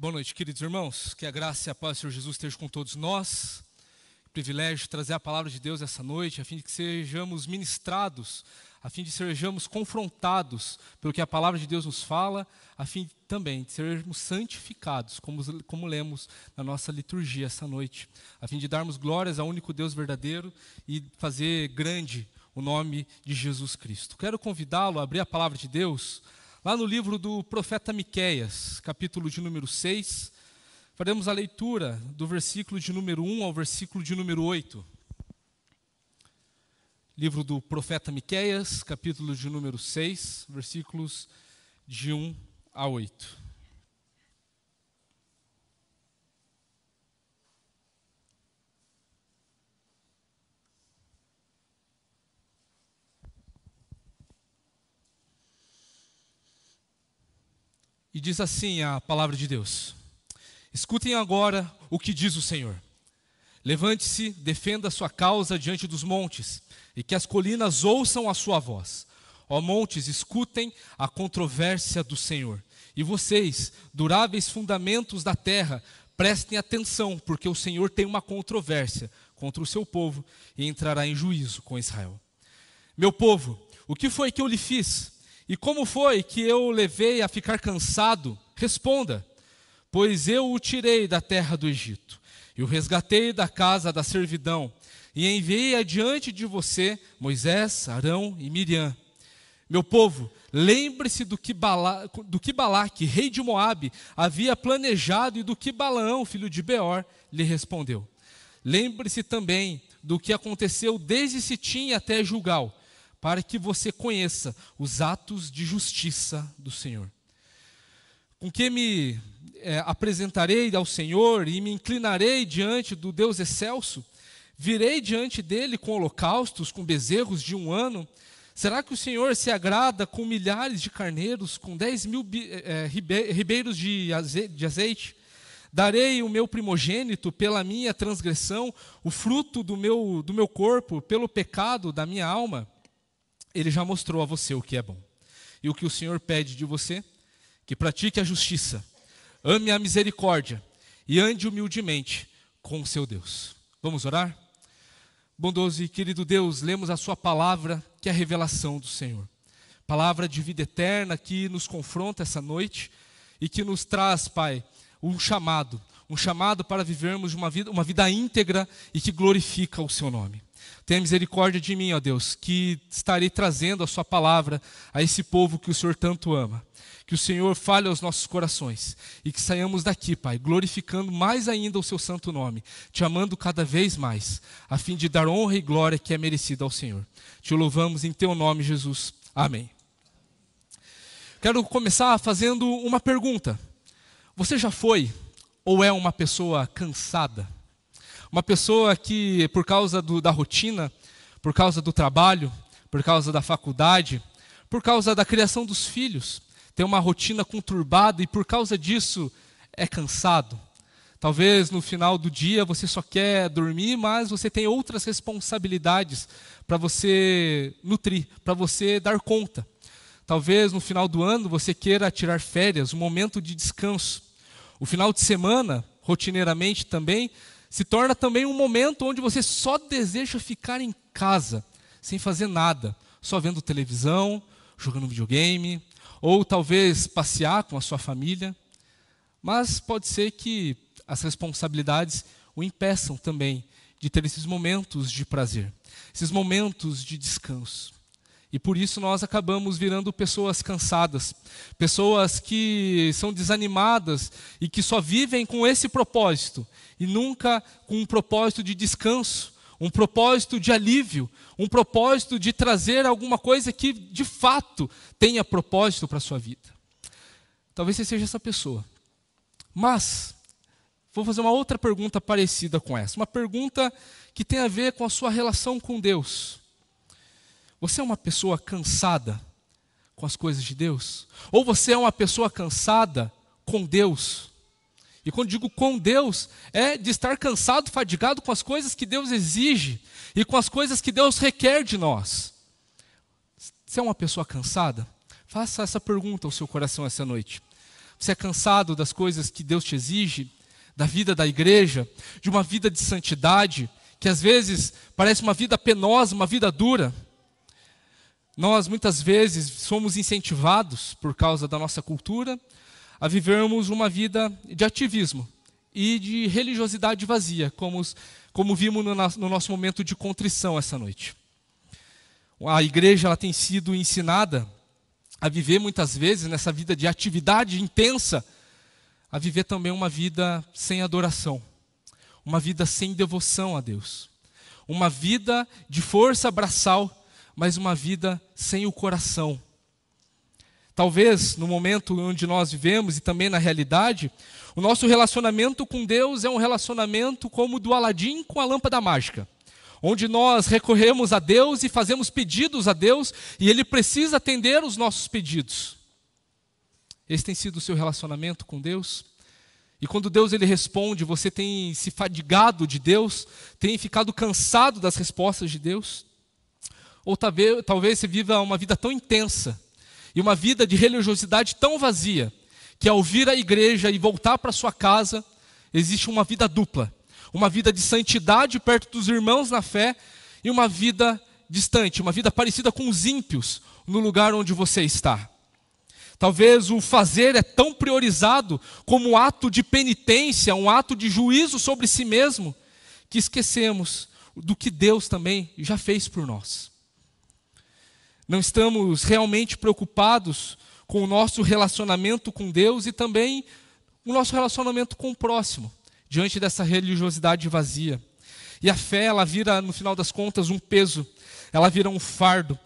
Boa noite, queridos irmãos. Que a graça e a paz do Senhor Jesus estejam com todos nós. Privilégio de trazer a palavra de Deus essa noite, a fim de que sejamos ministrados, a fim de sejamos confrontados pelo que a palavra de Deus nos fala, a fim também de sermos santificados, como lemos na nossa liturgia essa noite, a fim de darmos glórias ao único Deus verdadeiro e fazer grande o nome de Jesus Cristo. Quero convidá-lo a abrir a palavra de Deus lá no livro do profeta Miqueias, capítulo de número 6, faremos a leitura do versículo de número 1 ao versículo de número 8. Livro do profeta Miqueias, capítulo de número 6, versículos de 1 a 8. E diz assim a palavra de Deus: escutem agora o que diz o Senhor. Levante-se, defenda a sua causa diante dos montes, e que as colinas ouçam a sua voz. Ó montes, escutem a controvérsia do Senhor. E vocês, duráveis fundamentos da terra, prestem atenção, porque o Senhor tem uma controvérsia contra o seu povo e entrará em juízo com Israel. Meu povo, o que foi que eu lhe fiz? E como foi que eu o levei a ficar cansado? Responda. Pois eu o tirei da terra do Egito, e o resgatei da casa da servidão, e enviei adiante de você Moisés, Arão e Miriam. Meu povo, lembre-se do que Balaque, rei de Moabe, havia planejado e do que Balaão, filho de Beor, lhe respondeu. Lembre-se também do que aconteceu desde Sitim até Gilgal, para que você conheça os atos de justiça do Senhor. Com que me apresentarei ao Senhor e me inclinarei diante do Deus excelso? Virei diante dele com holocaustos, com bezerros de 1 ano? Será que o Senhor se agrada com milhares de carneiros, com 10.000 ribeiros de azeite? Darei o meu primogênito pela minha transgressão, o fruto do meu corpo, pelo pecado da minha alma? Ele já mostrou a você o que é bom. E o que o Senhor pede de você? Que pratique a justiça, ame a misericórdia e ande humildemente com o seu Deus. Vamos orar? Bondoso e querido Deus, lemos a sua palavra, que é a revelação do Senhor. Palavra de vida eterna que nos confronta essa noite e que nos traz, Pai, um chamado para vivermos uma vida íntegra e que glorifica o seu nome. Tenha misericórdia de mim, ó Deus, que estarei trazendo a sua palavra a esse povo que o Senhor tanto ama. Que o Senhor fale aos nossos corações e que saiamos daqui, Pai, glorificando mais ainda o seu santo nome, te amando cada vez mais, a fim de dar honra e glória que é merecida ao Senhor. Te louvamos em teu nome, Jesus. Amém. Quero começar fazendo uma pergunta. Você já foi ou é uma pessoa cansada? Uma pessoa que, por causa da rotina, por causa do trabalho, por causa da faculdade, por causa da criação dos filhos, tem uma rotina conturbada e por causa disso é cansado. Talvez no final do dia você só quer dormir, mas você tem outras responsabilidades para você nutrir, para você dar conta. Talvez no final do ano você queira tirar férias, um momento de descanso. O final de semana, rotineiramente também, se torna também um momento onde você só deseja ficar em casa, sem fazer nada, só vendo televisão, jogando videogame, ou talvez passear com a sua família. Mas pode ser que as responsabilidades o impeçam também de ter esses momentos de prazer, esses momentos de descanso. E por isso nós acabamos virando pessoas cansadas, pessoas que são desanimadas e que só vivem com esse propósito e nunca com um propósito de descanso, um propósito de alívio, um propósito de trazer alguma coisa que de fato tenha propósito para a sua vida. Talvez você seja essa pessoa. Mas vou fazer uma outra pergunta parecida com essa, uma pergunta que tem a ver com a sua relação com Deus. Você é uma pessoa cansada com as coisas de Deus? Ou você é uma pessoa cansada com Deus? E quando digo com Deus, é de estar cansado, fadigado com as coisas que Deus exige e com as coisas que Deus requer de nós. Você é uma pessoa cansada? Faça essa pergunta ao seu coração essa noite. Você é cansado das coisas que Deus te exige, da vida da igreja, de uma vida de santidade, que às vezes parece uma vida penosa, uma vida dura. Nós muitas vezes somos incentivados, por causa da nossa cultura, a vivermos uma vida de ativismo e de religiosidade vazia, como vimos no nosso momento de contrição essa noite. A igreja ela tem sido ensinada a viver muitas vezes nessa vida de atividade intensa, a viver também uma vida sem adoração, uma vida sem devoção a Deus, uma vida de força braçal, mas uma vida sem o coração. Talvez no momento onde nós vivemos e também na realidade, o nosso relacionamento com Deus é um relacionamento como o do Aladim com a lâmpada mágica, onde nós recorremos a Deus e fazemos pedidos a Deus e Ele precisa atender os nossos pedidos. Esse tem sido o seu relacionamento com Deus? E quando Deus ele responde, você tem se fadigado de Deus, tem ficado cansado das respostas de Deus? Ou talvez você viva uma vida tão intensa e uma vida de religiosidade tão vazia, que ao vir à igreja e voltar para sua casa, existe uma vida dupla. Uma vida de santidade perto dos irmãos na fé e uma vida distante, uma vida parecida com os ímpios no lugar onde você está. Talvez o fazer é tão priorizado como um ato de penitência, um ato de juízo sobre si mesmo, que esquecemos do que Deus também já fez por nós. Não estamos realmente preocupados com o nosso relacionamento com Deus e também o nosso relacionamento com o próximo, diante dessa religiosidade vazia. E a fé, ela vira, no final das contas, um peso, ela vira um fardo.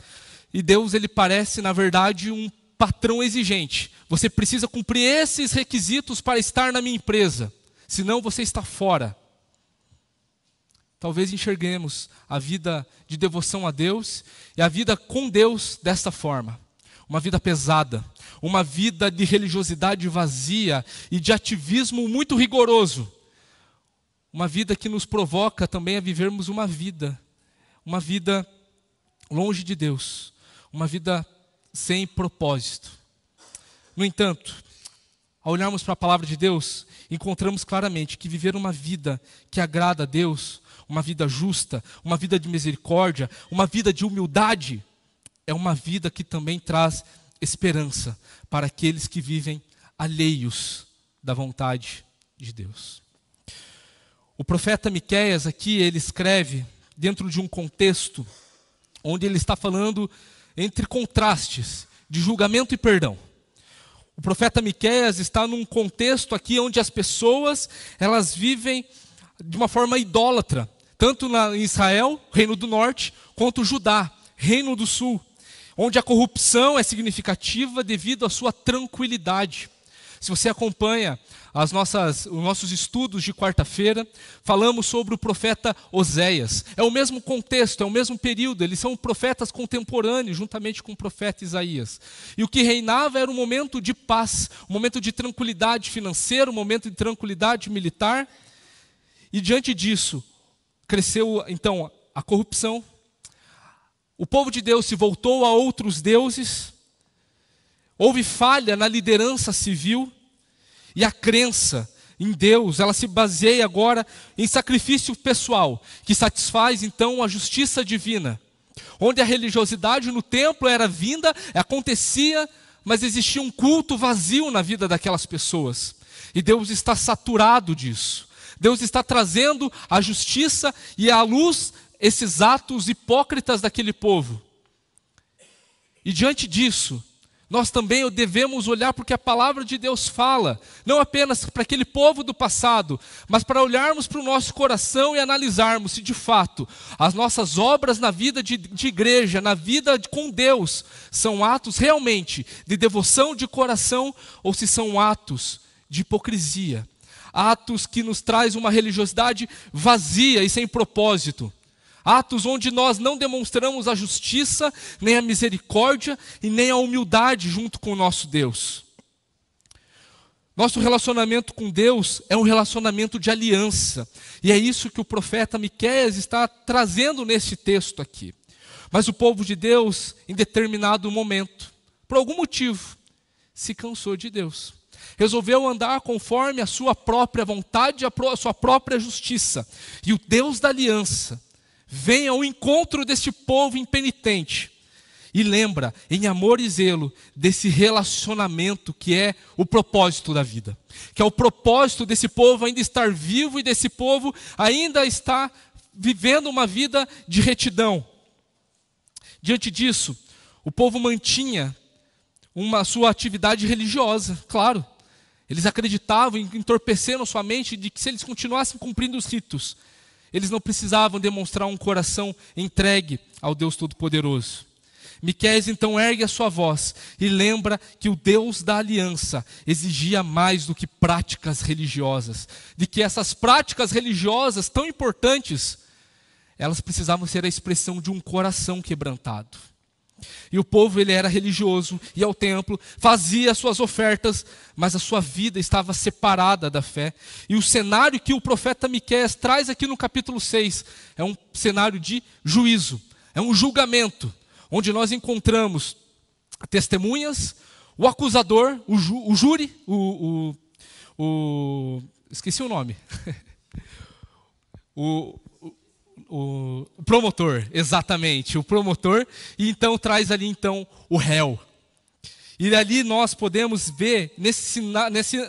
E Deus, ele parece, na verdade, um patrão exigente. Você precisa cumprir esses requisitos para estar na minha empresa, senão você está fora. Talvez enxerguemos a vida de devoção a Deus e a vida com Deus desta forma. Uma vida pesada, uma vida de religiosidade vazia e de ativismo muito rigoroso. Uma vida que nos provoca também a vivermos uma vida longe de Deus, uma vida sem propósito. No entanto, ao olharmos para a palavra de Deus, encontramos claramente que viver uma vida que agrada a Deus, uma vida justa, uma vida de misericórdia, uma vida de humildade, é uma vida que também traz esperança para aqueles que vivem alheios da vontade de Deus. O profeta Miqueias aqui, ele escreve dentro de um contexto onde ele está falando entre contrastes de julgamento e perdão. O profeta Miqueias está num contexto aqui onde as pessoas, elas vivem de uma forma idólatra, tanto em Israel, reino do norte, quanto Judá, reino do sul, onde a corrupção é significativa devido à sua tranquilidade. Se você acompanha os nossos estudos de quarta-feira, falamos sobre o profeta Oséias. É o mesmo contexto, é o mesmo período, eles são profetas contemporâneos, juntamente com o profeta Isaías. E o que reinava era um momento de paz, um momento de tranquilidade financeira, um momento de tranquilidade militar. E diante disso, cresceu então a corrupção. O povo de Deus se voltou a outros deuses. Houve falha na liderança civil. E a crença em Deus, ela se baseia agora em sacrifício pessoal, que satisfaz então a justiça divina. Onde a religiosidade no templo era vinda, acontecia, mas existia um culto vazio na vida daquelas pessoas. E Deus está saturado disso. Deus está trazendo a justiça e à luz esses atos hipócritas daquele povo. E diante disso, nós também devemos olhar porque a palavra de Deus fala, não apenas para aquele povo do passado, mas para olharmos para o nosso coração e analisarmos se de fato as nossas obras na vida de igreja, na vida com Deus, são atos realmente de devoção de coração ou se são atos de hipocrisia, atos que nos traz uma religiosidade vazia e sem propósito. Atos onde nós não demonstramos a justiça, nem a misericórdia e nem a humildade junto com o nosso Deus. Nosso relacionamento com Deus é um relacionamento de aliança. E é isso que o profeta Miqueias está trazendo nesse texto aqui. Mas o povo de Deus, em determinado momento, por algum motivo, se cansou de Deus. resolveu andar conforme a sua própria vontade, a sua própria justiça. E o Deus da aliança vem ao encontro deste povo impenitente e lembra, em amor e zelo, desse relacionamento que é o propósito da vida. Que é o propósito desse povo ainda estar vivo e desse povo ainda estar vivendo uma vida de retidão. Diante disso, o povo mantinha sua atividade religiosa, claro. Eles acreditavam, entorpecendo sua mente, de que se eles continuassem cumprindo os ritos, eles não precisavam demonstrar um coração entregue ao Deus Todo-Poderoso. Miqueias então ergue a sua voz e lembra que o Deus da aliança exigia mais do que práticas religiosas, de que essas práticas religiosas tão importantes, elas precisavam ser a expressão de um coração quebrantado. E o povo, ele era religioso, ia ao templo, fazia suas ofertas, mas a sua vida estava separada da fé. E o cenário que o profeta Miqueias traz aqui no capítulo 6 é um cenário de juízo, é um julgamento, onde nós encontramos testemunhas, o acusador, o júri, esqueci o nome, o promotor, exatamente, o promotor, e então traz ali então o réu. E ali nós podemos ver, nesse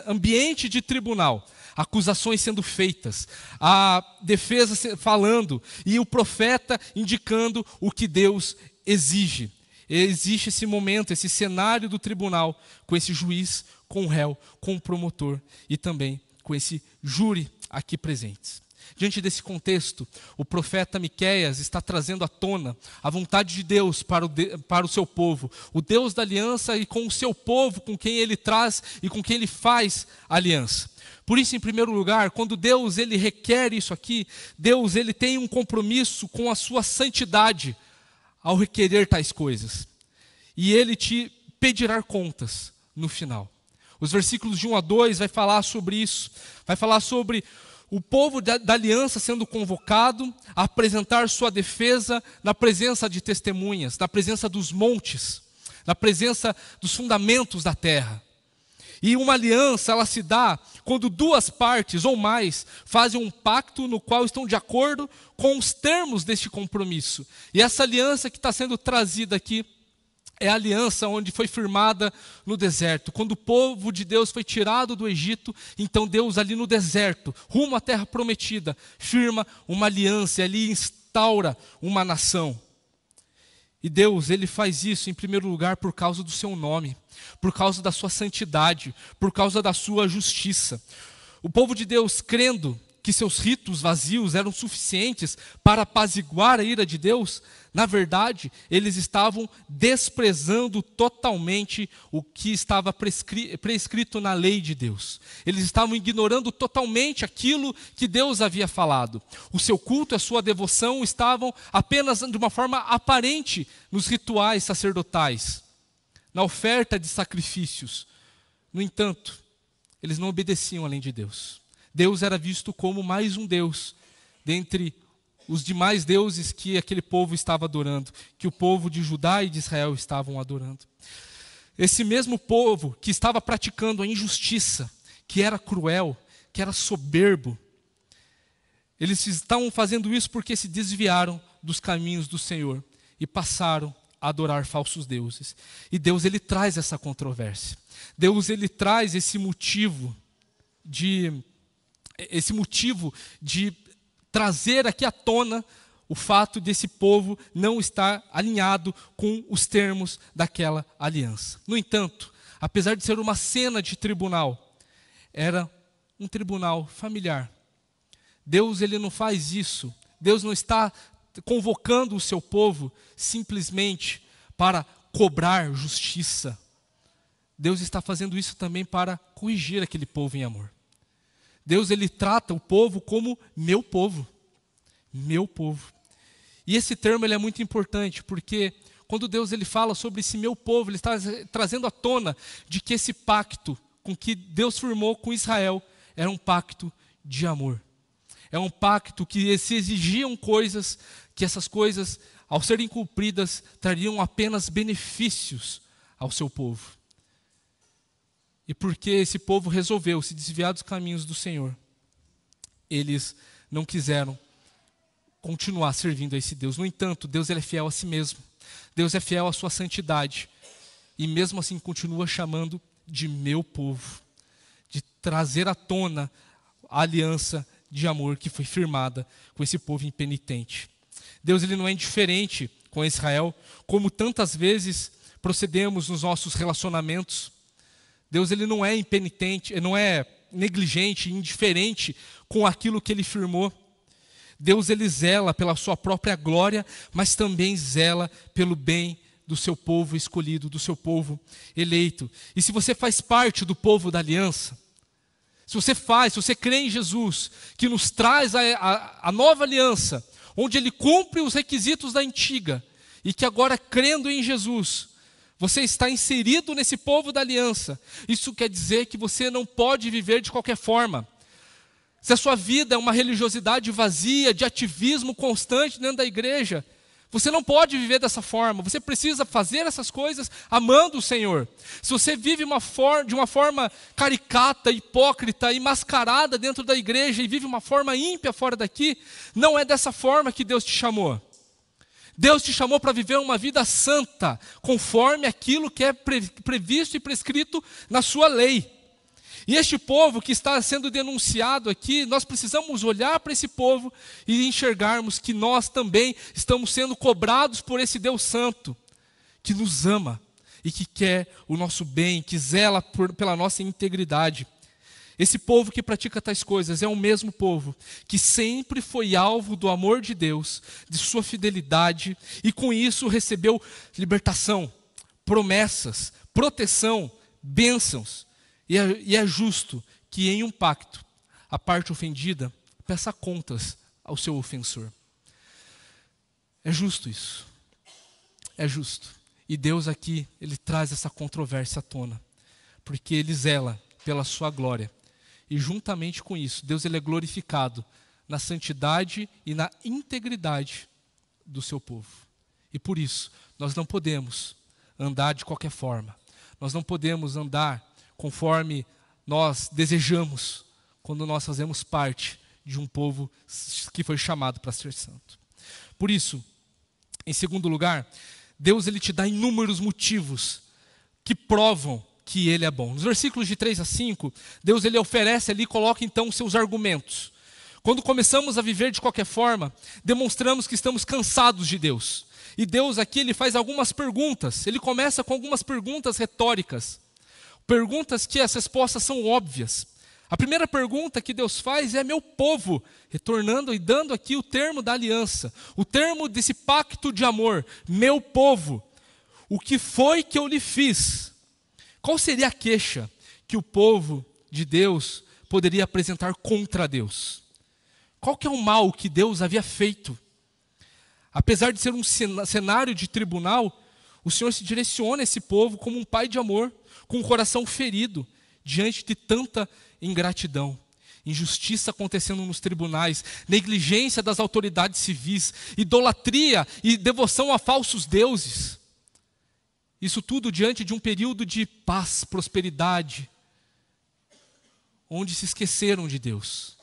ambiente de tribunal, acusações sendo feitas, a defesa falando, e o profeta indicando o que Deus exige. Existe esse momento, esse cenário do tribunal, com esse juiz, com o réu, com o promotor, e também com esse júri aqui presentes. Diante desse contexto, o profeta Miqueias está trazendo à tona a vontade de Deus para o seu povo, o Deus da aliança e com o seu povo, com quem ele traz e com quem ele faz aliança. Por isso, em primeiro lugar, quando Deus ele requer isso aqui, Deus ele tem um compromisso com a sua santidade ao requerer tais coisas. E ele te pedirá contas no final. Os versículos de 1 a 2 vai falar sobre isso, vai falar sobre o povo da aliança sendo convocado a apresentar sua defesa na presença de testemunhas, na presença dos montes, na presença dos fundamentos da terra. E uma aliança, ela se dá quando duas partes ou mais fazem um pacto no qual estão de acordo com os termos deste compromisso. E essa aliança que está sendo trazida aqui é a aliança onde foi firmada no deserto. Quando o povo de Deus foi tirado do Egito, então Deus ali no deserto, rumo à terra prometida, firma uma aliança e ali instaura uma nação. E Deus, ele faz isso em primeiro lugar por causa do seu nome, por causa da sua santidade, por causa da sua justiça. O povo de Deus, crendo que seus ritos vazios eram suficientes para apaziguar a ira de Deus, na verdade, eles estavam desprezando totalmente o que estava prescrito na lei de Deus. Eles estavam ignorando totalmente aquilo que Deus havia falado. O seu culto e a sua devoção estavam apenas de uma forma aparente nos rituais sacerdotais, na oferta de sacrifícios. No entanto, eles não obedeciam à lei de Deus. Deus era visto como mais um Deus dentre os demais deuses que aquele povo estava adorando, que o povo de Judá e de Israel estavam adorando. Esse mesmo povo que estava praticando a injustiça, que era cruel, que era soberbo, eles estavam fazendo isso porque se desviaram dos caminhos do Senhor e passaram a adorar falsos deuses. E Deus, ele traz essa controvérsia. Deus, ele traz esse motivo de trazer aqui à tona o fato desse povo não estar alinhado com os termos daquela aliança. No entanto, apesar de ser uma cena de tribunal, era um tribunal familiar. Deus, ele não faz isso. Deus não está convocando o seu povo simplesmente para cobrar justiça. Deus está fazendo isso também para corrigir aquele povo em amor. Deus, ele trata o povo como meu povo. Meu povo. E esse termo, ele é muito importante, porque quando Deus, ele fala sobre esse meu povo, ele está trazendo à tona de que esse pacto com que Deus firmou com Israel era um pacto de amor. É um pacto que se exigiam coisas, que essas coisas, ao serem cumpridas, trariam apenas benefícios ao seu povo. E porque esse povo resolveu se desviar dos caminhos do Senhor, eles não quiseram continuar servindo a esse Deus. No entanto, Deus ele é fiel a si mesmo. Deus é fiel à sua santidade. E mesmo assim continua chamando de meu povo. De trazer à tona a aliança de amor que foi firmada com esse povo impenitente. Deus ele não é indiferente com Israel, como tantas vezes procedemos nos nossos relacionamentos. Deus ele não é impenitente, não é negligente, indiferente com aquilo que ele firmou. Deus ele zela pela sua própria glória, mas também zela pelo bem do seu povo escolhido, do seu povo eleito. E se você faz parte do povo da aliança, se você crê em Jesus, que nos traz a nova aliança, onde ele cumpre os requisitos da antiga, e que agora crendo em Jesus, você está inserido nesse povo da aliança. Isso quer dizer que você não pode viver de qualquer forma. Se a sua vida é uma religiosidade vazia, de ativismo constante dentro da igreja, você não pode viver dessa forma. Você precisa fazer essas coisas amando o Senhor. Se você vive de uma forma caricata, hipócrita e mascarada dentro da igreja e vive uma forma ímpia fora daqui, não é dessa forma que Deus te chamou. Deus te chamou para viver uma vida santa, conforme aquilo que é previsto e prescrito na sua lei. E este povo que está sendo denunciado aqui, nós precisamos olhar para esse povo e enxergarmos que nós também estamos sendo cobrados por esse Deus Santo, que nos ama e que quer o nosso bem, que zela pela nossa integridade. Esse povo que pratica tais coisas é o mesmo povo que sempre foi alvo do amor de Deus, de sua fidelidade, e com isso recebeu libertação, promessas, proteção, bênçãos. E é justo que em um pacto, a parte ofendida peça contas ao seu ofensor. É justo isso. É justo. E Deus aqui, ele traz essa controvérsia à tona, porque ele zela pela sua glória. E juntamente com isso, Deus ele é glorificado na santidade e na integridade do seu povo. E por isso, nós não podemos andar de qualquer forma. Nós não podemos andar conforme nós desejamos, quando nós fazemos parte de um povo que foi chamado para ser santo. Por isso, em segundo lugar, Deus ele te dá inúmeros motivos que provam que ele é bom. Nos versículos de 3 a 5, Deus ele oferece ali, coloca então os seus argumentos. Quando começamos a viver de qualquer forma, demonstramos que estamos cansados de Deus. E Deus aqui ele faz algumas perguntas, ele começa com algumas perguntas retóricas. Perguntas que as respostas são óbvias. A primeira pergunta que Deus faz é: meu povo, retornando e dando aqui o termo da aliança, o termo desse pacto de amor, meu povo, o que foi que eu lhe fiz? Qual seria a queixa que o povo de Deus poderia apresentar contra Deus? Qual que é o mal que Deus havia feito? Apesar de ser um cenário de tribunal, o Senhor se direciona a esse povo como um pai de amor, com o coração ferido diante de tanta ingratidão, injustiça acontecendo nos tribunais, negligência das autoridades civis, idolatria e devoção a falsos deuses. Isso tudo diante de um período de paz, prosperidade, onde se esqueceram de Deus.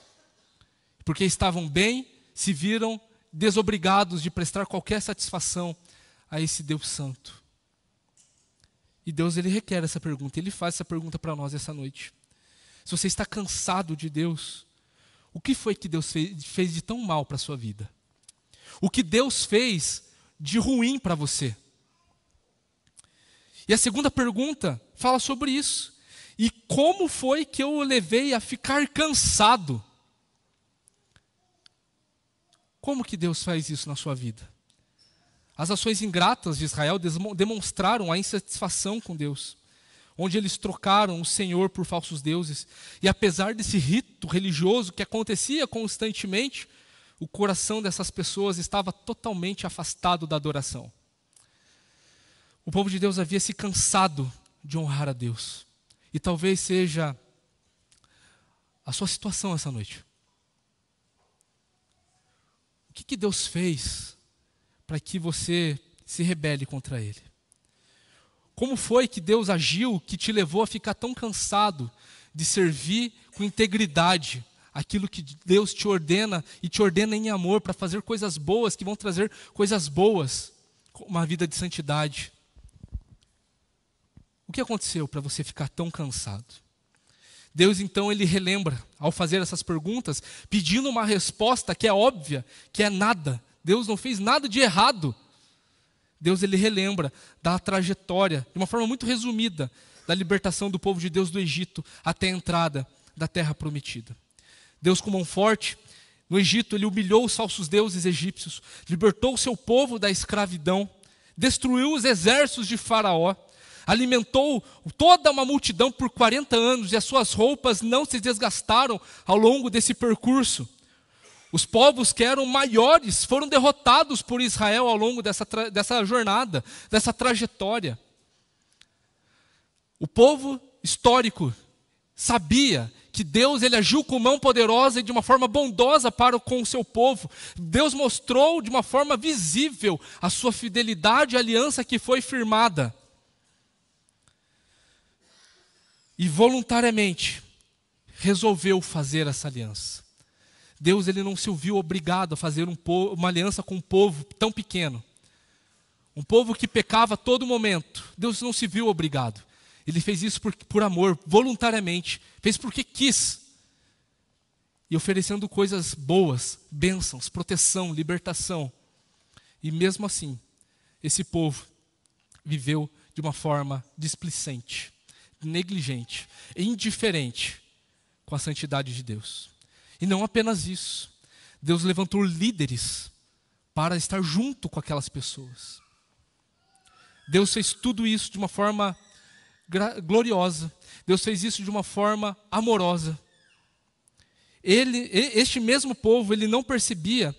Porque estavam bem, se viram desobrigados de prestar qualquer satisfação a esse Deus santo. E Deus ele requer essa pergunta, ele faz essa pergunta para nós essa noite. Se você está cansado de Deus, o que foi que Deus fez de tão mal para a sua vida? O que Deus fez de ruim para você? E a segunda pergunta fala sobre isso. E como foi que eu o levei a ficar cansado? Como que Deus faz isso na sua vida? As ações ingratas de Israel demonstraram a insatisfação com Deus, onde eles trocaram o Senhor por falsos deuses. E apesar desse rito religioso que acontecia constantemente, o coração dessas pessoas estava totalmente afastado da adoração. O povo de Deus havia se cansado de honrar a Deus. E talvez seja a sua situação essa noite. O que Deus fez para que você se rebele contra Ele? Como foi que Deus agiu que te levou a ficar tão cansado de servir com integridade aquilo que Deus te ordena e te ordena em amor para fazer coisas boas, que vão trazer coisas boas, uma vida de santidade? O que aconteceu para você ficar tão cansado? Deus então ele relembra, ao fazer essas perguntas, pedindo uma resposta que é óbvia, que é nada. Deus não fez nada de errado. Deus ele relembra da trajetória, de uma forma muito resumida, da libertação do povo de Deus do Egito até a entrada da terra prometida. Deus, com mão forte, no Egito ele humilhou os falsos deuses egípcios, libertou o seu povo da escravidão, destruiu os exércitos de Faraó, alimentou toda uma multidão por 40 anos e as suas roupas não se desgastaram ao longo desse percurso. Os povos que eram maiores foram derrotados por Israel ao longo dessa jornada, dessa trajetória. O povo histórico sabia que Deus ele agiu com mão poderosa e de uma forma bondosa para com o seu povo. Deus mostrou de uma forma visível a sua fidelidade à aliança que foi firmada. E voluntariamente resolveu fazer essa aliança. Deus ele não se viu obrigado a fazer uma aliança com um povo tão pequeno. Um povo que pecava a todo momento. Deus não se viu obrigado. Ele fez isso por amor, voluntariamente. Fez porque quis. E oferecendo coisas boas, bênçãos, proteção, libertação. E mesmo assim, esse povo viveu de uma forma displicente, negligente, indiferente com a santidade de Deus. E não apenas isso. Deus levantou líderes para estar junto com aquelas pessoas. Deus fez tudo isso de uma forma gloriosa. Deus fez isso de uma forma amorosa. Este mesmo povo, ele não percebia,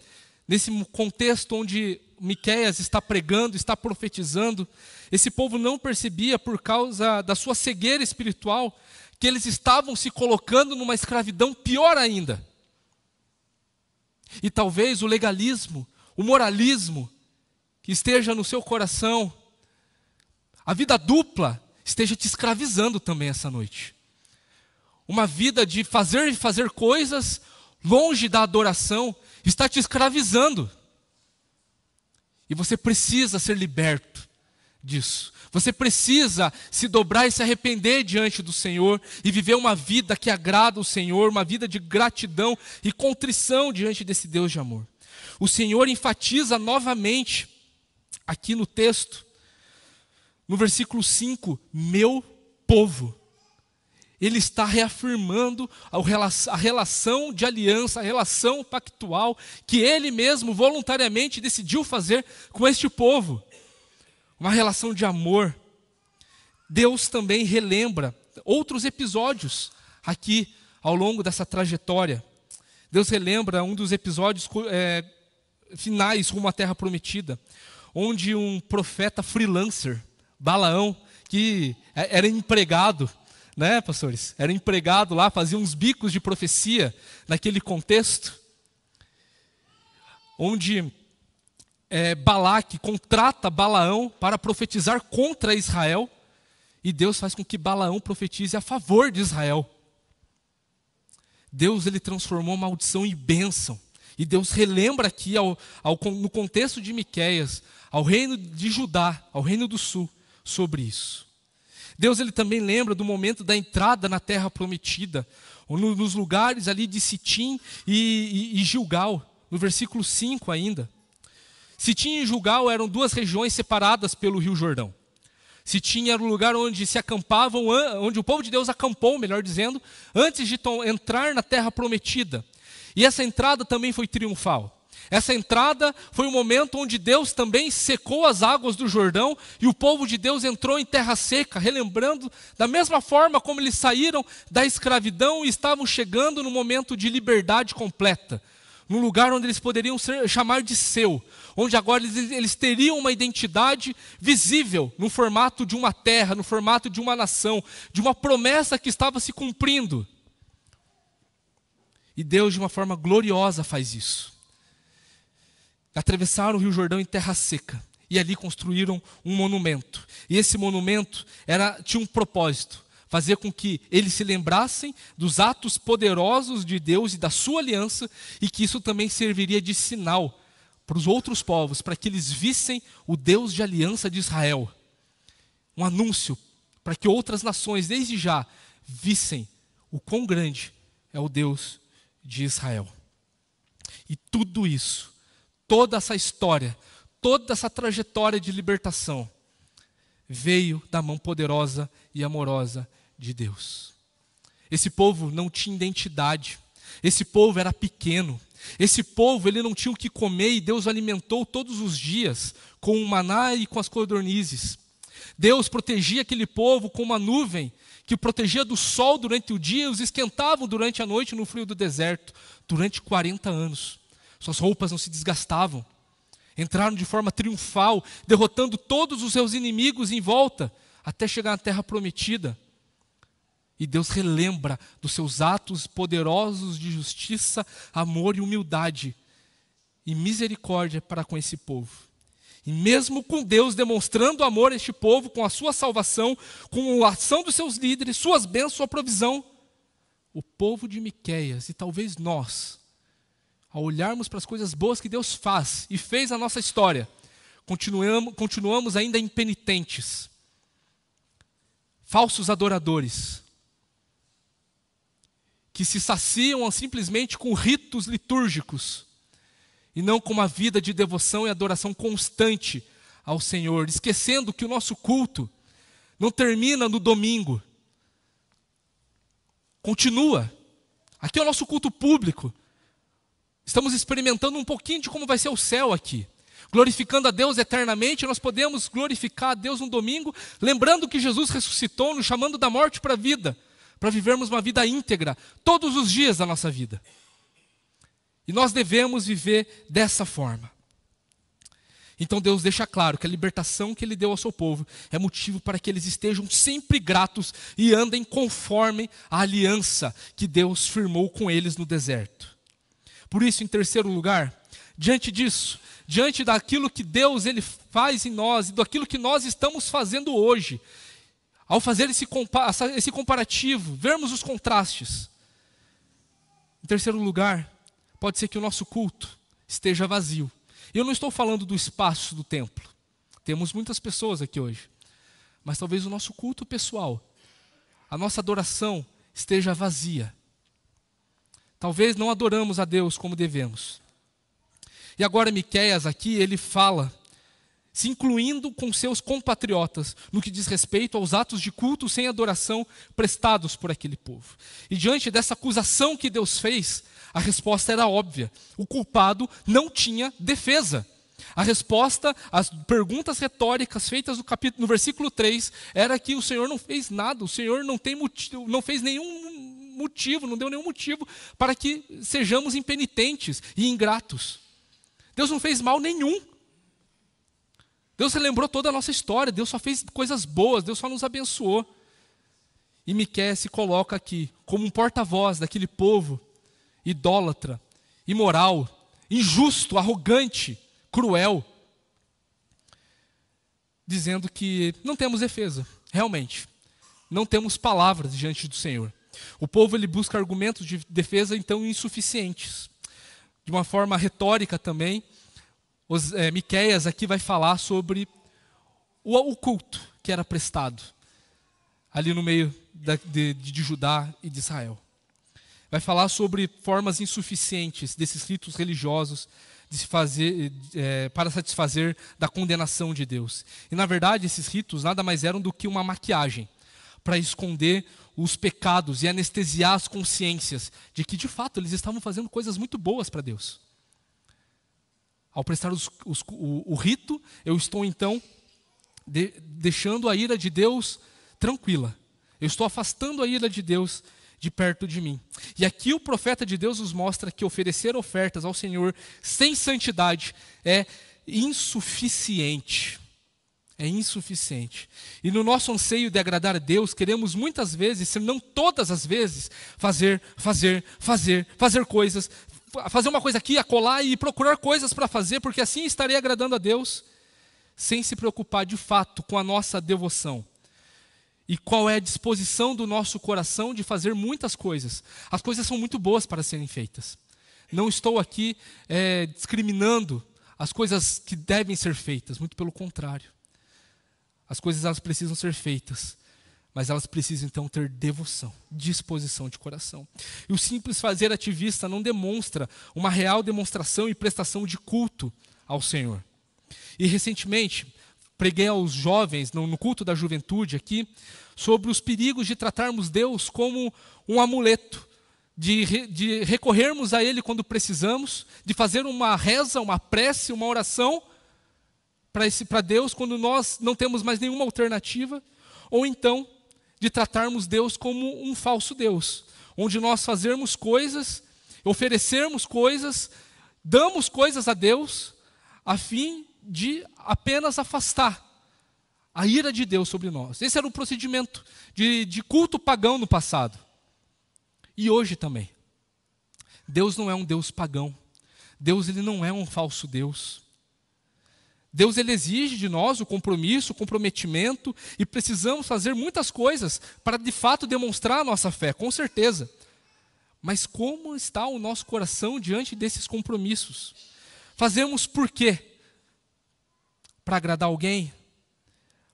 nesse contexto onde Miqueias está pregando, está profetizando, esse povo não percebia, por causa da sua cegueira espiritual, que eles estavam se colocando numa escravidão pior ainda. E talvez o legalismo, o moralismo que esteja no seu coração, a vida dupla, esteja te escravizando também essa noite. Uma vida de fazer coisas longe da adoração está te escravizando. E você precisa ser liberto disso. Você precisa se dobrar e se arrepender diante do Senhor e viver uma vida que agrada o Senhor, uma vida de gratidão e contrição diante desse Deus de amor. O Senhor enfatiza novamente aqui no texto, no versículo 5, meu povo. Ele está reafirmando a relação de aliança, a relação pactual que ele mesmo voluntariamente decidiu fazer com este povo. Uma relação de amor. Deus também relembra outros episódios aqui ao longo dessa trajetória. Deus relembra um dos episódios finais rumo à Terra Prometida, onde um profeta freelancer, Balaão, que era empregado, né, pastores? Era empregado lá, fazia uns bicos de profecia naquele contexto, onde Balaque contrata Balaão para profetizar contra Israel, e Deus faz com que Balaão profetize a favor de Israel. Deus ele transformou maldição em bênção, e Deus relembra aqui no contexto de Miqueias, ao reino de Judá, ao reino do sul, sobre isso. Deus ele também lembra do momento da entrada na terra prometida, nos lugares ali de Sitim e Gilgal, no versículo 5 ainda. Sitim e Gilgal eram duas regiões separadas pelo Rio Jordão. Sitim era o lugar onde se acampavam, onde o povo de Deus acampou, melhor dizendo, antes de entrar na terra prometida. E essa entrada também foi triunfal. Essa entrada foi o momento onde Deus também secou as águas do Jordão e o povo de Deus entrou em terra seca, relembrando da mesma forma como eles saíram da escravidão e estavam chegando no momento de liberdade completa, num lugar onde eles poderiam chamar de seu, onde agora eles teriam uma identidade visível no formato de uma terra, no formato de uma nação, de uma promessa que estava se cumprindo. E Deus de uma forma gloriosa faz isso. Atravessaram o Rio Jordão em terra seca. E ali construíram um monumento. E esse monumento tinha um propósito: fazer com que eles se lembrassem dos atos poderosos de Deus e da sua aliança, e que isso também serviria de sinal para os outros povos, para que eles vissem o Deus de aliança de Israel. Um anúncio para que outras nações, desde já, vissem o quão grande é o Deus de Israel. E tudo isso, toda essa história, toda essa trajetória de libertação, veio da mão poderosa e amorosa de Deus. Esse povo não tinha identidade, esse povo era pequeno, esse povo ele não tinha o que comer e Deus o alimentou todos os dias com o maná e com as codornizes. Deus protegia aquele povo com uma nuvem que o protegia do sol durante o dia e os esquentavam durante a noite no frio do deserto, durante 40 anos. Suas roupas não se desgastavam. Entraram de forma triunfal, derrotando todos os seus inimigos em volta, até chegar na terra prometida. E Deus relembra dos seus atos poderosos de justiça, amor e humildade, e misericórdia para com esse povo. E mesmo com Deus demonstrando amor a este povo, com a sua salvação, com a ação dos seus líderes, suas bênçãos, sua provisão, o povo de Miqueias, e talvez nós, ao olharmos para as coisas boas que Deus faz e fez na nossa história, continuamos ainda impenitentes, falsos adoradores, que se saciam simplesmente com ritos litúrgicos, e não com uma vida de devoção e adoração constante ao Senhor, esquecendo que o nosso culto não termina no domingo, continua. Aqui é o nosso culto público. Estamos experimentando um pouquinho de como vai ser o céu aqui. Glorificando a Deus eternamente, nós podemos glorificar a Deus no domingo, lembrando que Jesus ressuscitou, nos chamando da morte para a vida, para vivermos uma vida íntegra, todos os dias da nossa vida. E nós devemos viver dessa forma. Então Deus deixa claro que a libertação que Ele deu ao seu povo é motivo para que eles estejam sempre gratos e andem conforme a aliança que Deus firmou com eles no deserto. Por isso, em terceiro lugar, diante disso, diante daquilo que Deus ele faz em nós e daquilo que nós estamos fazendo hoje, ao fazer esse comparativo, vermos os contrastes. Em terceiro lugar, pode ser que o nosso culto esteja vazio. E eu não estou falando do espaço do templo. Temos muitas pessoas aqui hoje. Mas talvez o nosso culto pessoal, a nossa adoração esteja vazia. Talvez não adoramos a Deus como devemos. E agora Miqueias aqui, ele fala, se incluindo com seus compatriotas, no que diz respeito aos atos de culto sem adoração prestados por aquele povo. E diante dessa acusação que Deus fez, a resposta era óbvia. O culpado não tinha defesa. A resposta às perguntas retóricas feitas no versículo 3 era que o Senhor não fez nada, o Senhor não fez nenhum motivo, não deu nenhum motivo para que sejamos impenitentes e ingratos. Deus não fez mal nenhum. Deus relembrou toda a nossa história, Deus só fez coisas boas, Deus só nos abençoou. E Miqueias se coloca aqui como um porta-voz daquele povo idólatra, imoral, injusto, arrogante, cruel, dizendo que não temos defesa, realmente, não temos palavras diante do Senhor. O povo ele busca argumentos de defesa então insuficientes. De uma forma retórica também, Miqueias aqui vai falar sobre o culto que era prestado ali no meio de Judá e de Israel. Vai falar sobre formas insuficientes desses ritos religiosos para satisfazer da condenação de Deus. E na verdade esses ritos nada mais eram do que uma maquiagem para esconder os pecados e anestesiar as consciências de que de fato eles estavam fazendo coisas muito boas para Deus. Ao prestar o rito, eu estou então deixando a ira de Deus tranquila. Eu estou afastando a ira de Deus de perto de mim. E aqui o profeta de Deus nos mostra que oferecer ofertas ao Senhor sem santidade é insuficiente. É insuficiente. E no nosso anseio de agradar a Deus, queremos muitas vezes, se não todas as vezes, fazer coisas, fazer uma coisa aqui, acolá e procurar coisas para fazer, porque assim estarei agradando a Deus, sem se preocupar de fato com a nossa devoção. E qual é a disposição do nosso coração de fazer muitas coisas. As coisas são muito boas para serem feitas. Não estou aqui discriminando as coisas que devem ser feitas, muito pelo contrário. As coisas elas precisam ser feitas, mas elas precisam então ter devoção, disposição de coração. E o simples fazer ativista não demonstra uma real demonstração e prestação de culto ao Senhor. E recentemente, preguei aos jovens, no culto da juventude aqui, sobre os perigos de tratarmos Deus como um amuleto, de recorrermos a Ele quando precisamos, de fazer uma reza, uma prece, uma oração para Deus quando nós não temos mais nenhuma alternativa, ou então de tratarmos Deus como um falso Deus, onde nós fazermos coisas, oferecermos coisas, damos coisas a Deus, a fim de apenas afastar a ira de Deus sobre nós. Esse era o procedimento de culto pagão no passado. E hoje também. Deus não é um Deus pagão. Deus ele não é um falso Deus. Deus ele exige de nós o compromisso, o comprometimento, e precisamos fazer muitas coisas para de fato demonstrar a nossa fé, com certeza. Mas como está o nosso coração diante desses compromissos? Fazemos por quê? Para agradar alguém?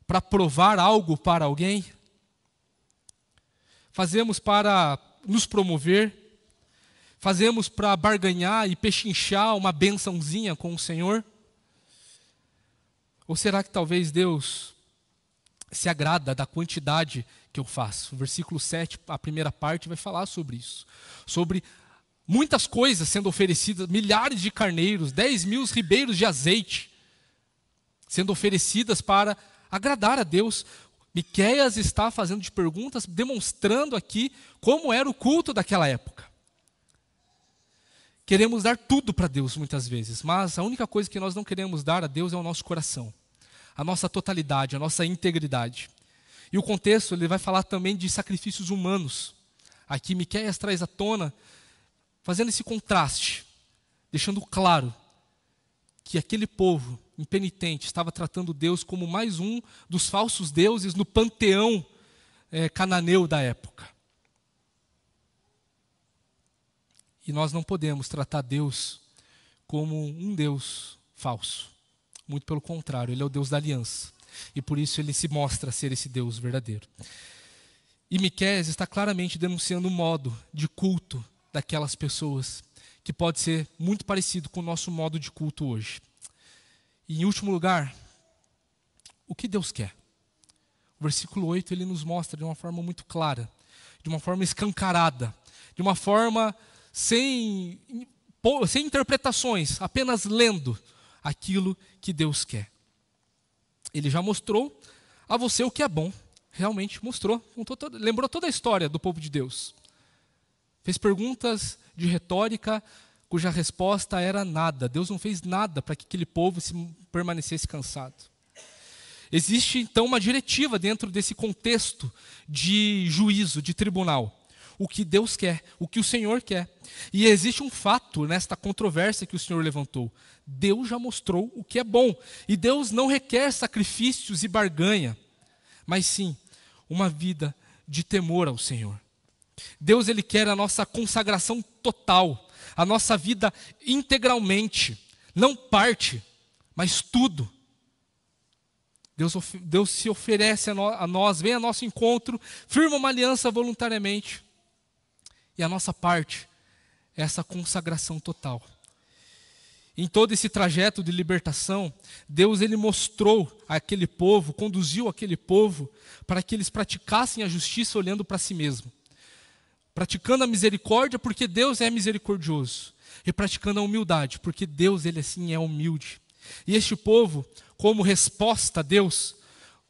Para provar algo para alguém? Fazemos para nos promover? Fazemos para barganhar e pechinchar uma bençãozinha com o Senhor? Ou será que talvez Deus se agrada da quantidade que eu faço? O versículo 7, a primeira parte, vai falar sobre isso. Sobre muitas coisas sendo oferecidas, milhares de carneiros, 10.000 ribeiros de azeite, sendo oferecidas para agradar a Deus. Miqueias está fazendo de perguntas, demonstrando aqui como era o culto daquela época. Queremos dar tudo para Deus muitas vezes, mas a única coisa que nós não queremos dar a Deus é o nosso coração, a nossa totalidade, a nossa integridade. E o contexto ele vai falar também de sacrifícios humanos. Aqui Miqueias traz à tona, fazendo esse contraste, deixando claro que aquele povo impenitente estava tratando Deus como mais um dos falsos deuses no panteão cananeu da época. E nós não podemos tratar Deus como um Deus falso. Muito pelo contrário, Ele é o Deus da aliança. E por isso Ele se mostra ser esse Deus verdadeiro. E Miqueias está claramente denunciando o modo de culto daquelas pessoas, que pode ser muito parecido com o nosso modo de culto hoje. E em último lugar, o que Deus quer? O versículo 8 ele nos mostra de uma forma muito clara, de uma forma escancarada, de uma forma sem interpretações, apenas lendo aquilo que Deus quer. Ele já mostrou a você o que é bom, realmente mostrou, lembrou toda a história do povo de Deus. Fez perguntas de retórica, cuja resposta era nada. Deus não fez nada para que aquele povo permanecesse cansado. Existe então uma diretiva dentro desse contexto de juízo, de tribunal. O que Deus quer, o que o Senhor quer. E existe um fato nesta controvérsia que o Senhor levantou. Deus já mostrou o que é bom. E Deus não requer sacrifícios e barganha, mas sim uma vida de temor ao Senhor. Deus ele quer a nossa consagração total, a nossa vida integralmente, não parte, mas tudo. Deus se oferece a nós, vem ao nosso encontro, firma uma aliança voluntariamente. E a nossa parte é essa consagração total. Em todo esse trajeto de libertação, Deus ele mostrou aquele povo, conduziu aquele povo para que eles praticassem a justiça olhando para si mesmo. Praticando a misericórdia porque Deus é misericordioso. E praticando a humildade porque Deus ele assim é humilde. E este povo, como resposta a Deus,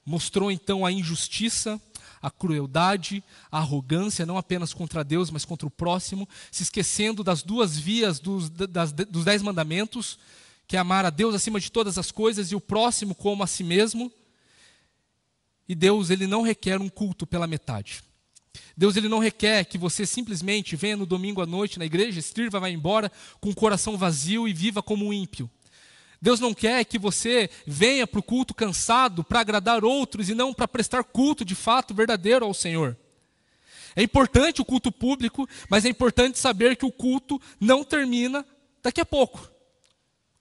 mostrou então a injustiça, a crueldade, a arrogância, não apenas contra Deus, mas contra o próximo, se esquecendo das duas vias dos 10 mandamentos, que é amar a Deus acima de todas as coisas e o próximo como a si mesmo. E Deus ele não requer um culto pela metade. Deus ele não requer que você simplesmente venha no domingo à noite na igreja, sirva, vá embora com o coração vazio e viva como um ímpio. Deus não quer que você venha para o culto cansado para agradar outros e não para prestar culto de fato verdadeiro ao Senhor. É importante o culto público, mas é importante saber que o culto não termina daqui a pouco,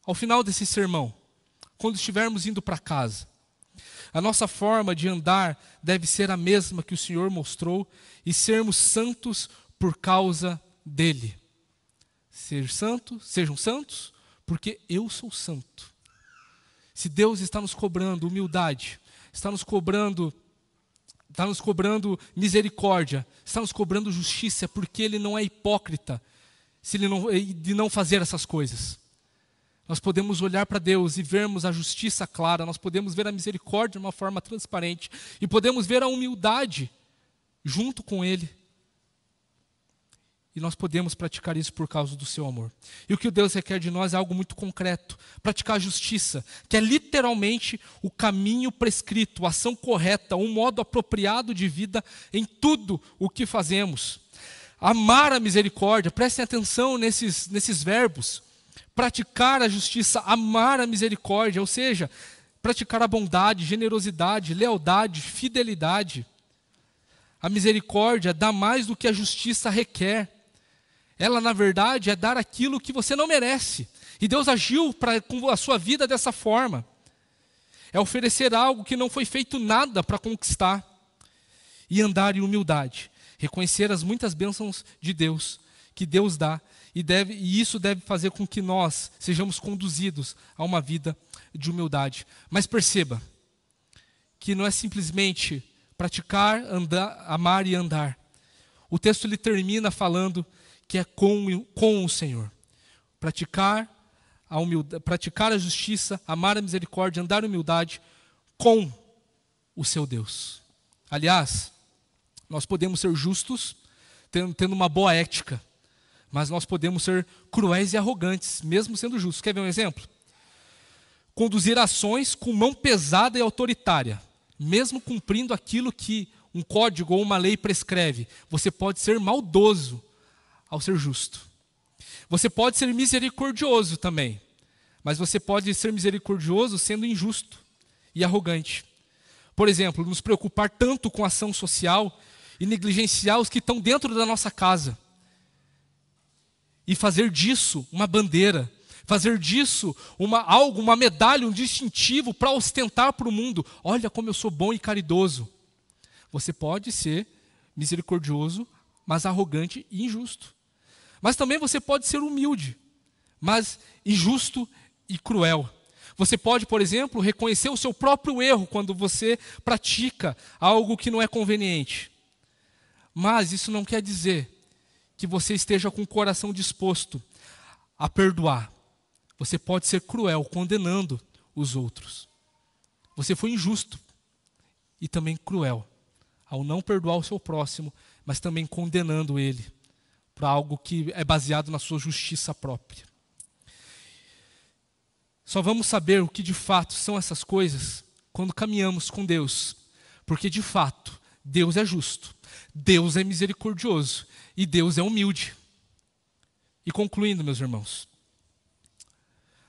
ao final desse sermão, quando estivermos indo para casa. A nossa forma de andar deve ser a mesma que o Senhor mostrou e sermos santos por causa dele. Sejam santos, porque eu sou santo. Se Deus está nos cobrando humildade, está nos cobrando misericórdia, está nos cobrando justiça, porque Ele não é hipócrita de não fazer essas coisas. Nós podemos olhar para Deus e vermos a justiça clara, nós podemos ver a misericórdia de uma forma transparente e podemos ver a humildade junto com Ele. E nós podemos praticar isso por causa do seu amor. E o que Deus requer de nós é algo muito concreto. Praticar a justiça, que é literalmente o caminho prescrito, a ação correta, um modo apropriado de vida em tudo o que fazemos. Amar a misericórdia, prestem atenção nesses verbos. Praticar a justiça, amar a misericórdia, ou seja, praticar a bondade, generosidade, lealdade, fidelidade. A misericórdia dá mais do que a justiça requer. Ela, na verdade, é dar aquilo que você não merece. E Deus agiu com a sua vida dessa forma. É oferecer algo que não foi feito nada para conquistar. E andar em humildade. Reconhecer as muitas bênçãos de Deus, que Deus dá. E isso deve fazer com que nós sejamos conduzidos a uma vida de humildade. Mas perceba que não é simplesmente praticar, andar, amar e andar. O texto ele termina falando que é com o Senhor. Praticar a justiça, amar a misericórdia, andar em humildade com o seu Deus. Aliás, nós podemos ser justos, tendo uma boa ética, mas nós podemos ser cruéis e arrogantes, mesmo sendo justos. Quer ver um exemplo? Conduzir ações com mão pesada e autoritária, mesmo cumprindo aquilo que um código ou uma lei prescreve. Você pode ser maldoso ao ser justo. Você pode ser misericordioso também, mas você pode ser misericordioso sendo injusto e arrogante. Por exemplo, nos preocupar tanto com a ação social e negligenciar os que estão dentro da nossa casa. E fazer disso uma bandeira, fazer disso uma medalha, um distintivo para ostentar para o mundo. Olha como eu sou bom e caridoso. Você pode ser misericordioso, mas arrogante e injusto. Mas também você pode ser humilde, mas injusto e cruel. Você pode, por exemplo, reconhecer o seu próprio erro quando você pratica algo que não é conveniente. Mas isso não quer dizer que você esteja com o coração disposto a perdoar. Você pode ser cruel, condenando os outros. Você foi injusto e também cruel ao não perdoar o seu próximo, mas também condenando ele para algo que é baseado na sua justiça própria. Só vamos saber o que de fato são essas coisas quando caminhamos com Deus, porque de fato Deus é justo, Deus é misericordioso e Deus é humilde. E concluindo, meus irmãos,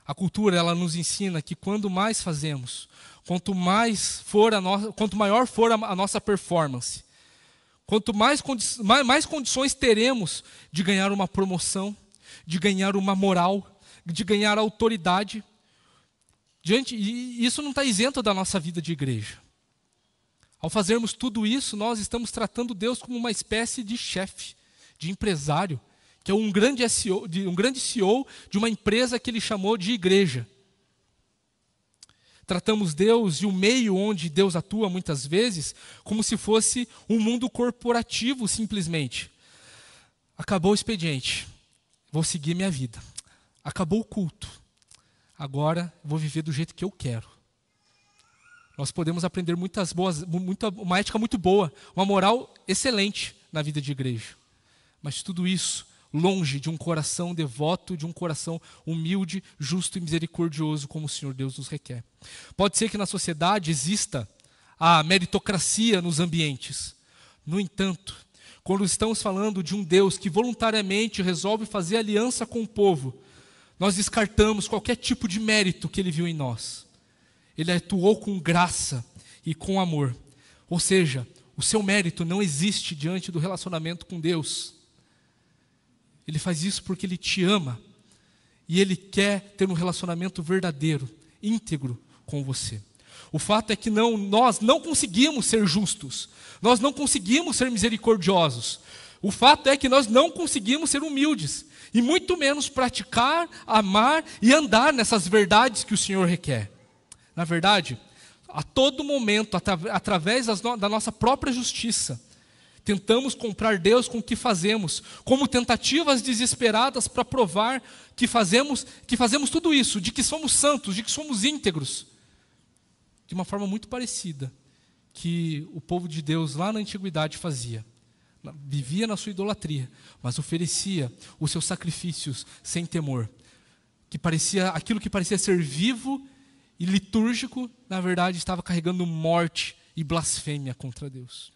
a cultura ela nos ensina que quando mais fazemos, quanto maior for a nossa performance, quanto mais condições teremos de ganhar uma promoção, de ganhar uma moral, de ganhar autoridade, e isso não está isento da nossa vida de igreja. Ao fazermos tudo isso, nós estamos tratando Deus como uma espécie de chefe, de empresário, que é um grande CEO de uma empresa que ele chamou de igreja. Tratamos Deus e o meio onde Deus atua muitas vezes como se fosse um mundo corporativo simplesmente. Acabou o expediente, vou seguir minha vida. Acabou o culto, agora vou viver do jeito que eu quero. Nós podemos aprender uma ética muito boa, uma moral excelente na vida de igreja. Mas tudo isso longe de um coração devoto, de um coração humilde, justo e misericordioso, como o Senhor Deus nos requer. Pode ser que na sociedade exista a meritocracia nos ambientes. No entanto, quando estamos falando de um Deus que voluntariamente resolve fazer aliança com o povo, nós descartamos qualquer tipo de mérito que Ele viu em nós. Ele atuou com graça e com amor. Ou seja, o seu mérito não existe diante do relacionamento com Deus. Ele faz isso porque Ele te ama. E Ele quer ter um relacionamento verdadeiro, íntegro com você. O fato é que nós não conseguimos ser justos. Nós não conseguimos ser misericordiosos. O fato é que nós não conseguimos ser humildes. E muito menos praticar, amar e andar nessas verdades que o Senhor requer. Na verdade, a todo momento, através da nossa própria justiça, tentamos comprar Deus com o que fazemos, como tentativas desesperadas para provar que fazemos tudo isso, de que somos santos, de que somos íntegros, de uma forma muito parecida que o povo de Deus lá na antiguidade fazia. Vivia na sua idolatria, mas oferecia os seus sacrifícios sem temor, aquilo que parecia ser vivo e litúrgico, na verdade estava carregando morte e blasfêmia contra Deus.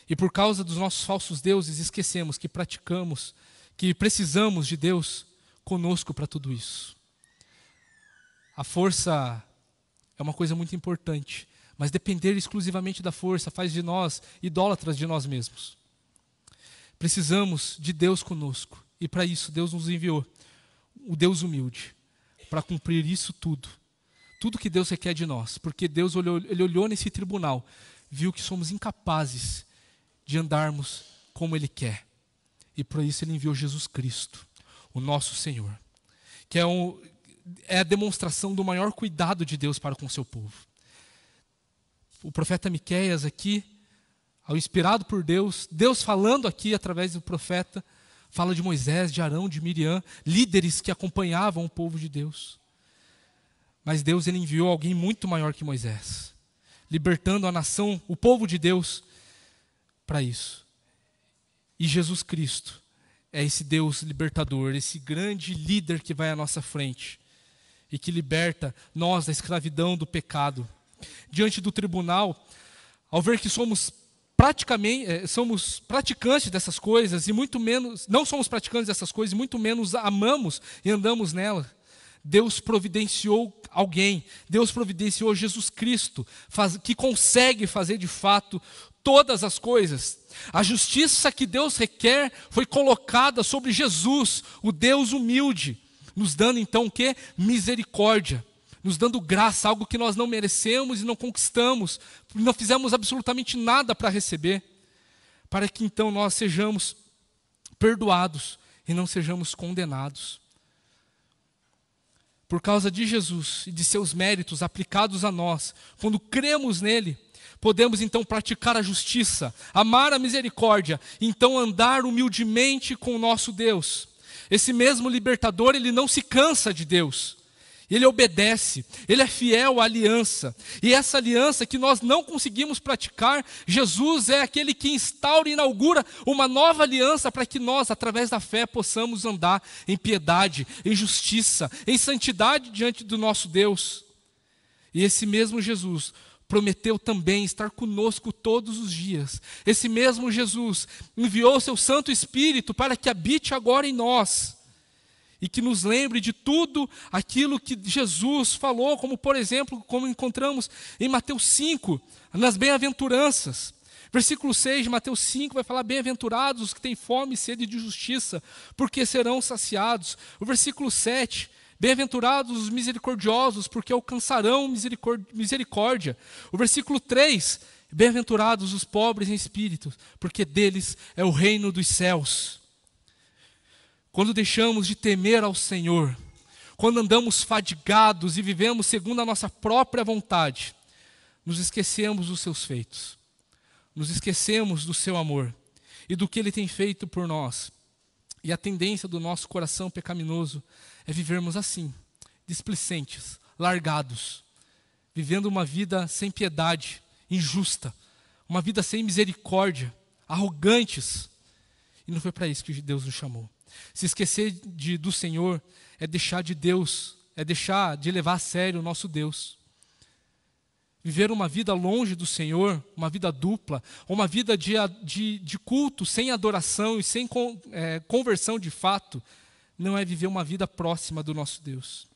E por causa dos nossos falsos deuses, esquecemos que precisamos de Deus conosco para tudo isso. A força é uma coisa muito importante, mas depender exclusivamente da força faz de nós idólatras de nós mesmos. Precisamos de Deus conosco, e para isso Deus nos enviou o Deus humilde, para cumprir isso tudo que Deus requer de nós, porque Deus ele olhou nesse tribunal, viu que somos incapazes de andarmos como Ele quer, e por isso Ele enviou Jesus Cristo, o nosso Senhor, que é a demonstração do maior cuidado de Deus para com o seu povo. O profeta Miqueias aqui, ao inspirado por Deus falando aqui através do profeta, fala de Moisés, de Arão, de Miriam, líderes que acompanhavam o povo de Deus. Mas Deus ele enviou alguém muito maior que Moisés, libertando a nação, o povo de Deus, para isso. E Jesus Cristo é esse Deus libertador, esse grande líder que vai à nossa frente e que liberta nós da escravidão do pecado. Diante do tribunal, ao ver que somos praticantes dessas coisas e muito menos, não somos praticantes dessas coisas e muito menos amamos e andamos nela, Deus providenciou alguém, Deus providenciou Jesus Cristo, que consegue fazer de fato todas as coisas. A justiça que Deus requer foi colocada sobre Jesus, o Deus humilde, nos dando então o quê? Misericórdia, nos dando graça, algo que nós não merecemos e não conquistamos, não fizemos absolutamente nada para receber, para que então nós sejamos perdoados e não sejamos condenados. Por causa de Jesus e de seus méritos aplicados a nós, quando cremos nele, podemos então praticar a justiça, amar a misericórdia, então andar humildemente com o nosso Deus. Esse mesmo libertador, ele não se cansa de Deus. Ele obedece, ele é fiel à aliança. E essa aliança que nós não conseguimos praticar, Jesus é aquele que instaura e inaugura uma nova aliança para que nós, através da fé, possamos andar em piedade, em justiça, em santidade diante do nosso Deus. E esse mesmo Jesus prometeu também estar conosco todos os dias. Esse mesmo Jesus enviou seu Santo Espírito para que habite agora em nós e que nos lembre de tudo aquilo que Jesus falou, como por exemplo, como encontramos em Mateus 5, nas bem-aventuranças. Versículo 6 de Mateus 5 vai falar: bem-aventurados os que têm fome e sede de justiça, porque serão saciados. O versículo 7, bem-aventurados os misericordiosos, porque alcançarão misericórdia. O versículo 3, bem-aventurados os pobres em espírito, porque deles é o reino dos céus. Quando deixamos de temer ao Senhor, quando andamos fadigados e vivemos segundo a nossa própria vontade, nos esquecemos dos seus feitos, nos esquecemos do seu amor e do que Ele tem feito por nós. E a tendência do nosso coração pecaminoso é vivermos assim, displicentes, largados, vivendo uma vida sem piedade, injusta, uma vida sem misericórdia, arrogantes. E não foi para isso que Deus nos chamou. Se esquecer do Senhor é deixar de Deus, é deixar de levar a sério o nosso Deus. Viver uma vida longe do Senhor, uma vida dupla, uma vida de culto sem adoração e sem conversão de fato, não é viver uma vida próxima do nosso Deus.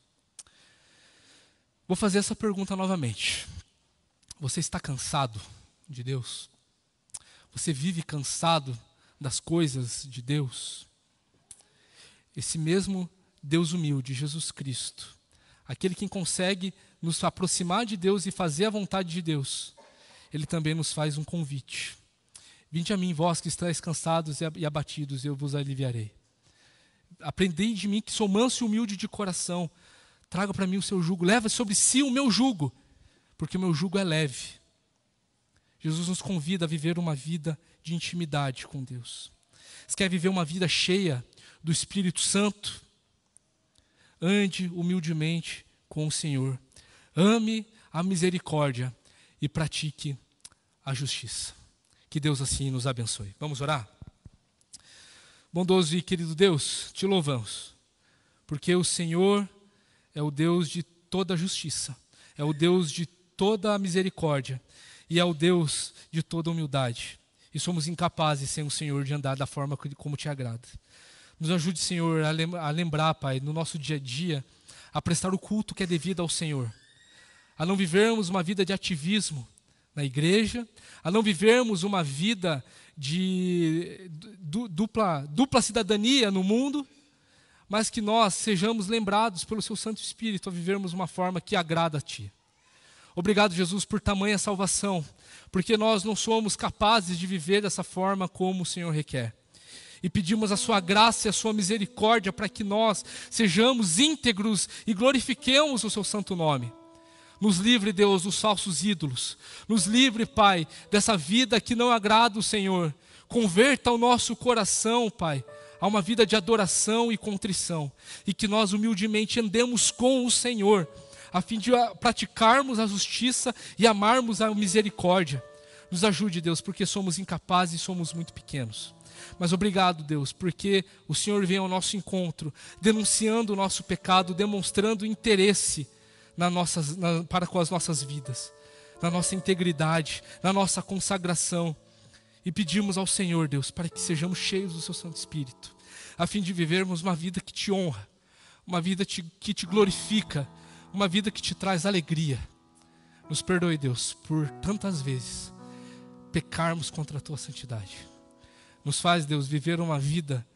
Vou fazer essa pergunta novamente. Você está cansado de Deus? Você vive cansado das coisas de Deus? Esse mesmo Deus humilde, Jesus Cristo, aquele que consegue nos aproximar de Deus e fazer a vontade de Deus, Ele também nos faz um convite. Vinde a mim, vós que estáis cansados e abatidos, eu vos aliviarei. Aprendei de mim que sou manso e humilde de coração. Traga para mim o seu jugo, leva sobre si o meu jugo, porque o meu jugo é leve. Jesus nos convida a viver uma vida de intimidade com Deus. Você quer viver uma vida cheia do Espírito Santo? Ande humildemente com o Senhor. Ame a misericórdia e pratique a justiça. Que Deus assim nos abençoe. Vamos orar? Bondoso e querido Deus, te louvamos, porque o Senhor é o Deus de toda justiça, é o Deus de toda misericórdia e é o Deus de toda humildade. E somos incapazes, sem o Senhor, de andar da forma como te agrada. Nos ajude, Senhor, a lembrar, Pai, no nosso dia a dia, a prestar o culto que é devido ao Senhor, a não vivermos uma vida de ativismo na igreja, a não vivermos uma vida de dupla cidadania no mundo, mas que nós sejamos lembrados pelo Seu Santo Espírito a vivermos uma forma que agrada a Ti. Obrigado, Jesus, por tamanha salvação, porque nós não somos capazes de viver dessa forma como o Senhor requer. E pedimos a Sua graça e a Sua misericórdia para que nós sejamos íntegros e glorifiquemos o Seu santo nome. Nos livre, Deus, dos falsos ídolos. Nos livre, Pai, dessa vida que não agrada o Senhor. Converta o nosso coração, Pai, a uma vida de adoração e contrição. E que nós humildemente andemos com o Senhor, a fim de praticarmos a justiça e amarmos a misericórdia. Nos ajude, Deus, porque somos incapazes e somos muito pequenos. Mas obrigado, Deus, porque o Senhor vem ao nosso encontro, denunciando o nosso pecado, demonstrando interesse para com as nossas vidas, na nossa integridade, na nossa consagração. E pedimos ao Senhor, Deus, para que sejamos cheios do Seu Santo Espírito, a fim de vivermos uma vida que Te honra, uma vida que Te glorifica, uma vida que Te traz alegria. Nos perdoe, Deus, por tantas vezes pecarmos contra a Tua santidade. Nos faz, Deus, viver uma vida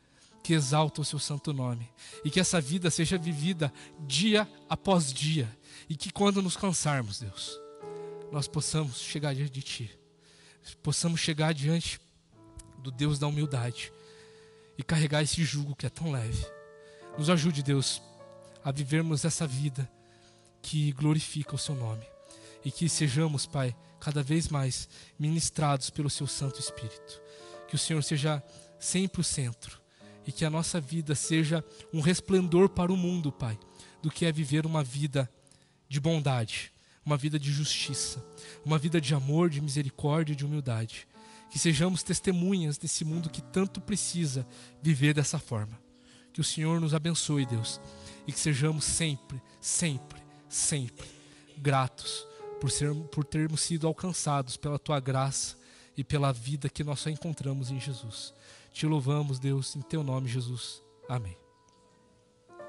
que exalta o Seu santo nome. E que essa vida seja vivida dia após dia. E que quando nos cansarmos, Deus, nós possamos chegar diante de Ti. Possamos chegar diante do Deus da humildade. E carregar esse jugo que é tão leve. Nos ajude, Deus, a vivermos essa vida que glorifica o Seu nome. E que sejamos, Pai, cada vez mais ministrados pelo Seu Santo Espírito. Que o Senhor seja sempre o centro. E que a nossa vida seja um resplendor para o mundo, Pai, do que é viver uma vida de bondade, uma vida de justiça, uma vida de amor, de misericórdia e de humildade. Que sejamos testemunhas desse mundo que tanto precisa viver dessa forma. Que o Senhor nos abençoe, Deus, e que sejamos sempre, sempre, sempre gratos por termos sido alcançados pela Tua graça e pela vida que nós só encontramos em Jesus. Te louvamos, Deus, em Teu nome, Jesus. Amém.